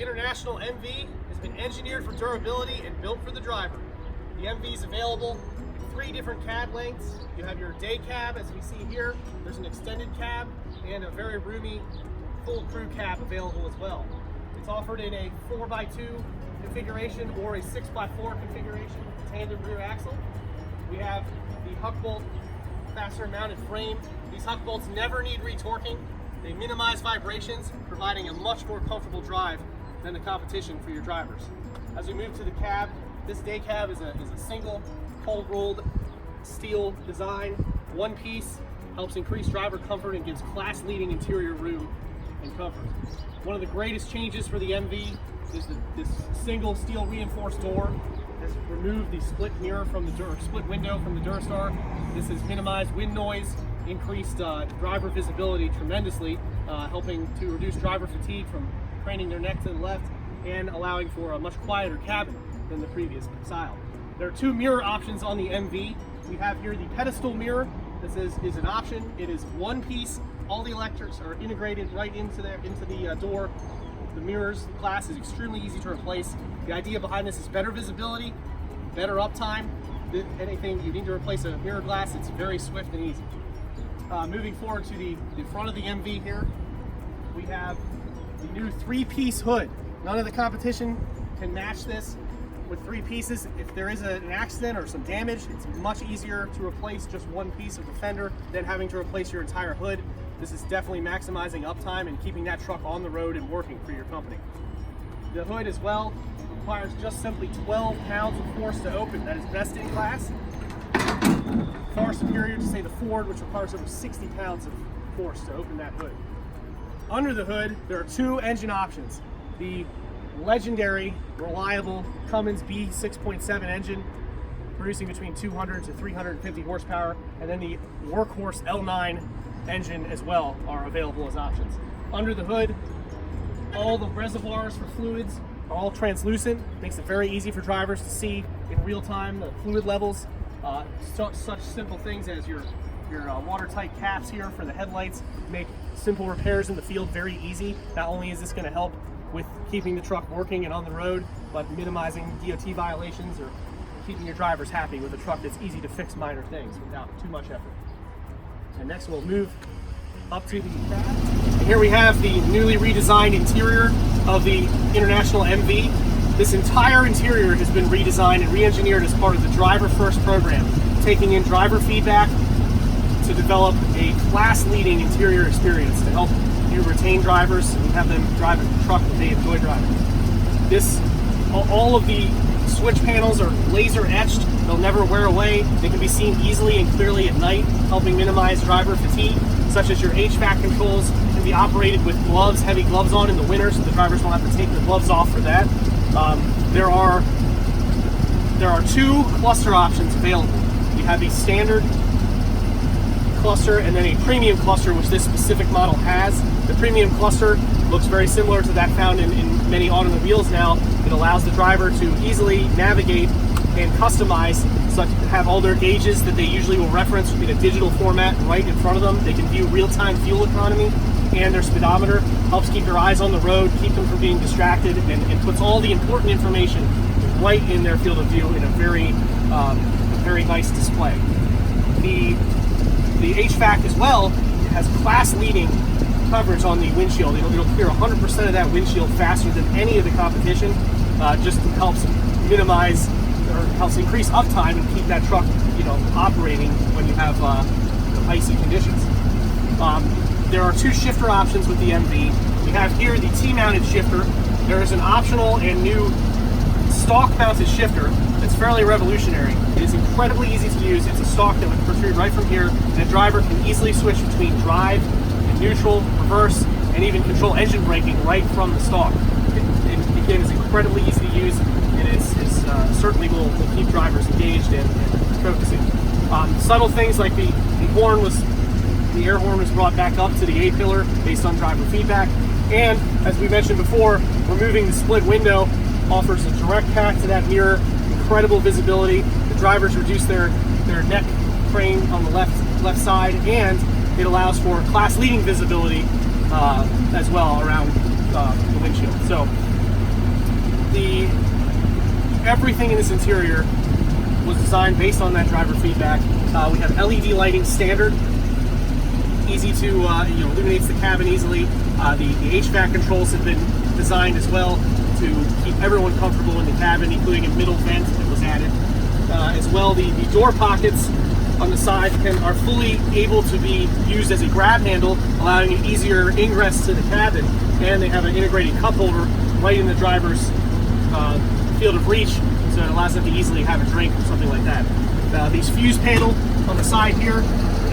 International MV has been engineered for durability and built for the driver. The MV is available in 3 different cab lengths. You have your day cab, as we see here. There's an extended cab and a very roomy full crew cab available as well. It's offered in a 4x2 configuration or a 6x4 configuration, tandem rear axle. We have the Huck Bolt fastener mounted frame. These Huck Bolts never need retorquing. They minimize vibrations, providing a much more comfortable drive than the competition for your drivers. As we move to the cab, this day cab is a single cold rolled steel design. One piece helps increase driver comfort and gives class leading interior room and comfort. One of the greatest changes for the MV is this single steel reinforced door has removed the split mirror from the split window from the Durastar. This has minimized wind noise, increased driver visibility tremendously, helping to reduce driver fatigue from craning their neck to the left and allowing for a much quieter cabin than the previous style. There are 2 mirror options on the MV. We have here the pedestal mirror. This is an option. It is one piece. All the electrics are integrated right into the door. The mirrors, the glass is extremely easy to replace. The idea behind this is better visibility, better uptime. Anything you need to replace a mirror glass, it's very swift and easy. Moving forward to the front of the MV here, we have the new 3-piece hood. None of the competition can match this with 3 pieces. If there is an accident or some damage, it's much easier to replace just one piece of the fender than having to replace your entire hood. This is definitely maximizing uptime and keeping that truck on the road and working for your company. The hood as well requires just simply 12 pounds of force to open. That is best in class. Far superior to, say, the Ford, which requires over 60 pounds of force to open that hood. Under the hood, there are 2 engine options. The legendary, reliable Cummins B6.7 engine, producing between 200 to 350 horsepower, and then the workhorse L9 engine as well are available as options. Under the hood, all the reservoirs for fluids are all translucent. Makes it very easy for drivers to see in real time the fluid levels. Such simple things as your watertight caps here for the headlights make simple repairs in the field very easy. Not only is this going to help with keeping the truck working and on the road, but minimizing DOT violations or keeping your drivers happy with a truck that's easy to fix minor things without too much effort. And next we'll move up to the cab. And here we have the newly redesigned interior of the International MV. This entire interior has been redesigned and re-engineered as part of the Driver First program, taking in driver feedback to develop a class-leading interior experience to help you retain drivers and have them drive a truck that they enjoy driving. All of the switch panels are laser etched. They'll never wear away. They can be seen easily and clearly at night, helping minimize driver fatigue, such as your HVAC controls can be operated with gloves, heavy gloves on in the winter, so the drivers won't have to take the gloves off for that. There are 2 cluster options available. You have a standard cluster and then a premium cluster, which this specific model has. The premium cluster looks very similar to that found in many automobiles now. It allows the driver to easily navigate and customize, such have all their gauges that they usually will reference in a digital format right in front of them. They can view real-time fuel economy and their speedometer. Helps keep your eyes on the road, keep them from being distracted, and puts all the important information right in their field of view in a very nice display. The HVAC as well has class-leading coverage on the windshield. It'll clear 100% of that windshield faster than any of the competition. Just helps minimize or helps increase uptime and keep that truck, operating when you have icy conditions. There are 2 shifter options with the MV. We have here the T-mounted shifter. There is an optional and new stalk-mounted shifter that's fairly revolutionary. It is incredibly easy to use. It's a stalk that would protrude right from here, and a driver can easily switch between drive and neutral, reverse, and even control engine braking right from the stalk. It again is incredibly easy to use, and it certainly will keep drivers engaged and focusing. Subtle things like the air horn was brought back up to the A-pillar based on driver feedback, and as we mentioned before, removing the split window offers a direct path to that mirror, incredible visibility. The drivers reduce their neck crane on the left side, and it allows for class-leading visibility as well around the windshield. So everything in this interior was designed based on that driver feedback. We have LED lighting standard, easy to illuminates the cabin easily. The HVAC controls have been designed as well to keep everyone comfortable in the cabin, including a middle vent that was added. As well, the door pockets on the side are fully able to be used as a grab handle, allowing an easier ingress to the cabin. And they have an integrated cup holder right in the driver's field of reach, so it allows them to easily have a drink or something like that. These fuse panel on the side here,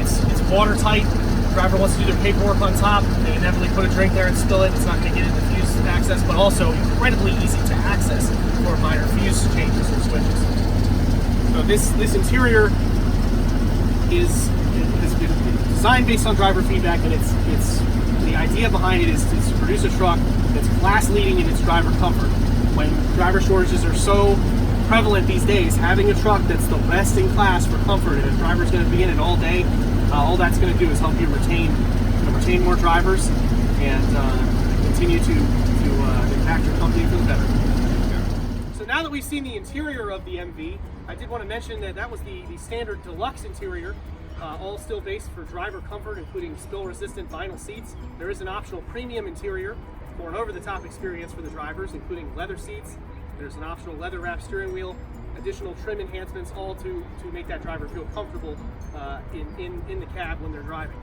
it's watertight. The driver wants to do their paperwork on top, they inevitably put a drink there and spill it. It's not going to get into fuse access, but also incredibly easy to access for minor fuse changes or switches. So this interior has been designed based on driver feedback, and it's the idea behind it is to produce a truck that's class leading in its driver comfort. When driver shortages are so prevalent these days, having a truck that's the best in class for comfort, and a driver's going to be in it all day, all that's going to do is help you retain more drivers and continue to impact your company for the better. So now that we've seen the interior of the MV, I did want to mention that was the standard deluxe interior, all still based for driver comfort, including spill-resistant vinyl seats. There is an optional premium interior for an over-the-top experience for the drivers, including leather seats. There's an optional leather-wrapped steering wheel, additional trim enhancements, all to make that driver feel comfortable in the cab when they're driving.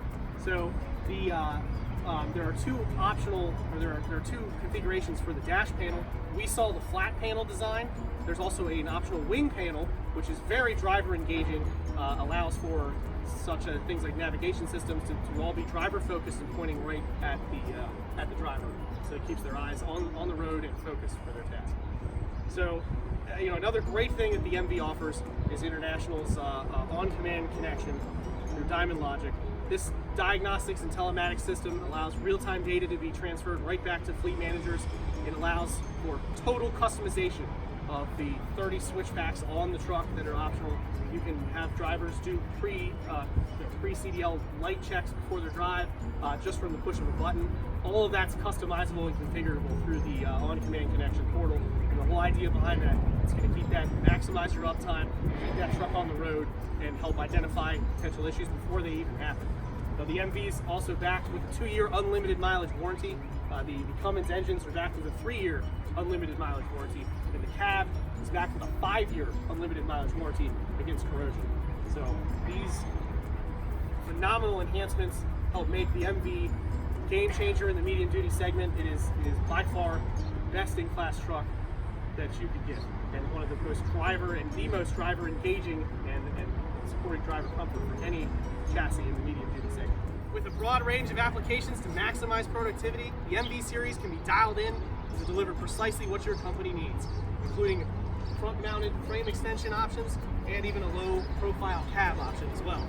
So there are two configurations for the dash panel. We saw the flat panel design. There's also an optional wing panel, which is very driver engaging, allows for things like navigation systems to all be driver focused and pointing right at the driver, so it keeps their eyes on the road and focused for their task. So another great thing that the MV offers is International's on-command connection through Diamond Logic. This diagnostics and telematics system allows real-time data to be transferred right back to fleet managers. It allows for total customization of the 30 switchbacks on the truck that are optional. You can have drivers do pre-CDL light checks before their drive, just from the push of a button. All of that's customizable and configurable through the on-command connection portal. And the whole idea behind that is going to maximize your uptime, keep that truck on the road, and help identify potential issues before they even happen. Now, the MV is also backed with a 2-year unlimited mileage warranty. The Cummins engines are backed with a 3-year unlimited mileage warranty, and the cab is backed with a 5-year unlimited mileage warranty against corrosion. So these phenomenal enhancements help make the MV game changer in the medium duty segment. It is by far the best in class truck that you could get, and one of the most driver engaging and supporting driver comfort for any chassis in the medium duty segment. With a broad range of applications to maximize productivity, the MV series can be dialed in to deliver precisely what your company needs, including front mounted frame extension options and even a low profile cab option as well.